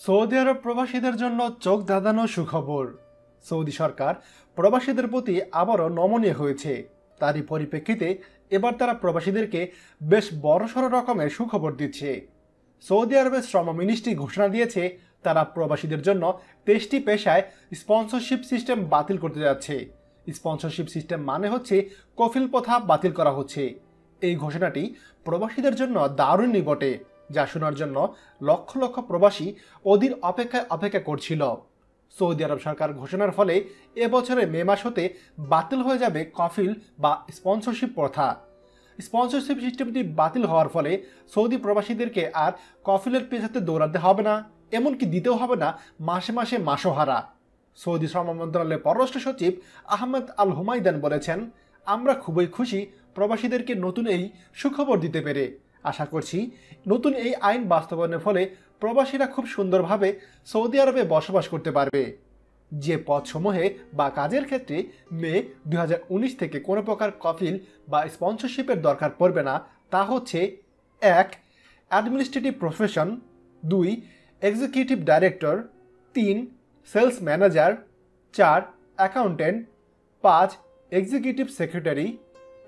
Saudi আরব প্রবাসীদের জন্য চোখ ধাঁধানো সুখবর। সৌদি সরকার প্রবাসীদের প্রতি আবারও নমনীয় হয়েছে। তারই পরিপ্রেক্ষিতে এবার তারা প্রবাসীদেরকে বেশ বড়সড় রকমের সুখবর দিচ্ছে। সৌদি আরবের শ্রম মিনিস্ট্রি ঘোষণা দিয়েছে তারা প্রবাসীদের জন্য 23টি পেশায় স্পন্সরশিপ সিস্টেম বাতিল করতে যাচ্ছে। স্পন্সরশিপ সিস্টেম মানে হচ্ছে কফিল প্রথা বাতিল করা হচ্ছে। এই ঘোষণাটি প্রবাসীদের জন্য দারুণই বটে, যা শোনার জন্য লক্ষ লক্ষ প্রবাসী অধীর অপেক্ষা করছিল। সৌদি আরব সরকার ঘোষণার ফলে এবছরে মে মাস হতে বাতিল হয়ে যাবে কফিল বা স্পন্সরশিপ প্রথা। স্পন্সরশিপ সিস্টেমটি বাতিল হওয়ার ফলে সৌদি প্রবাসীদেরকে আর কফিলের পেছাতে দৌড়াতে হবে না, এমনকি দিতেও হবে না মাসে মাসে মাসোহারা। সৌদি শ্রম মন্ত্রণালয়ের পররাষ্ট্র সচিব আহমেদ আল হুমাইদান বলেছেন, আমরা খুবই খুশি প্রবাসীদেরকে নতুন এই সুখবর দিতে পেরে। আশা করছি নতুন এই আইন বাস্তবায়নের ফলে প্রবাসীরা খুব সুন্দরভাবে সৌদি আরবে বসবাস করতে পারবে। যে পদসমূহে বা কাজের ক্ষেত্রে মে 2019 থেকে কোনো প্রকার কফিল বা স্পন্সরশিপের দরকার পড়বে না তা হচ্ছে: 1. Administrative profession, 2. Executive director, 3. Sales manager, 4. Accountant, 5. Executive secretary,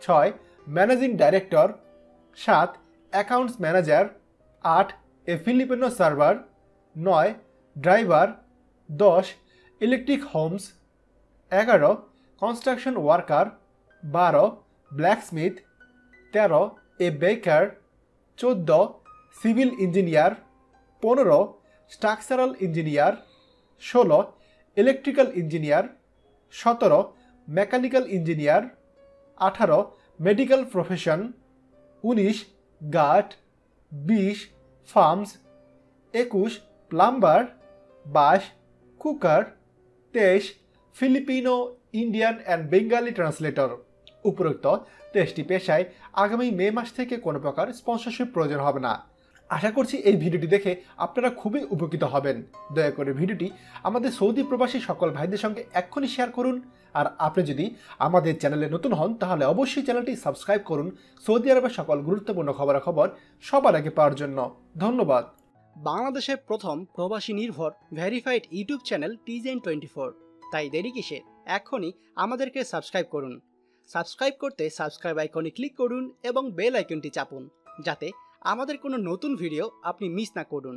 6. Managing director, 7. Accounts manager, 8. A Filipino server, 9. Driver, 10. Electric homes, 11. Construction worker, 12. Blacksmith, 13. A baker, 14. Civil engineer, 15. Structural engineer, 16. Electrical engineer, 17. Mechanical engineer, 18. Medical profession, 19. Guard, 20. Farms, 21. Plumber, 22. Cooker, 23. Filipino, Indian and Bengali translator. উপরোক্ত 23টি পেশায় আগামী মে মাস থেকে কোনো প্রকার sponsorship প্রয়োজন হবে না। আশা করছি এই ভিডিওটি দেখে আপনারা খুবই উপকৃত হবেন। দয়া করে ভিডিওটি আমাদের সৌদি প্রবাসী সকল ভাইদের সঙ্গে এক্ষুনি শেয়ার করুন। আর আপনি যদি আমাদের চ্যানেলে নতুন হন তাহলে অবশ্যই চ্যানেলটি সাবস্ক্রাইব করুন সৌদি আরবের সকল গুরুত্বপূর্ণ খবরাখবর সবার আগে পাওয়ার জন্য। ধন্যবাদ। বাংলাদেশের প্রথম প্রবাসী নির্ভর ভেরিফাইড ইউটিউব চ্যানেল TJN24। তাই দেরি কিসের, এখনই আমাদেরকে সাবস্ক্রাইব করুন। সাবস্ক্রাইব করতে সাবস্ক্রাইব আইকনে ক্লিক করুন এবং বেল আইকনটি চাপুন, যাতে আমাদের কোনো নতুন ভিডিও আপনি মিস না করুন।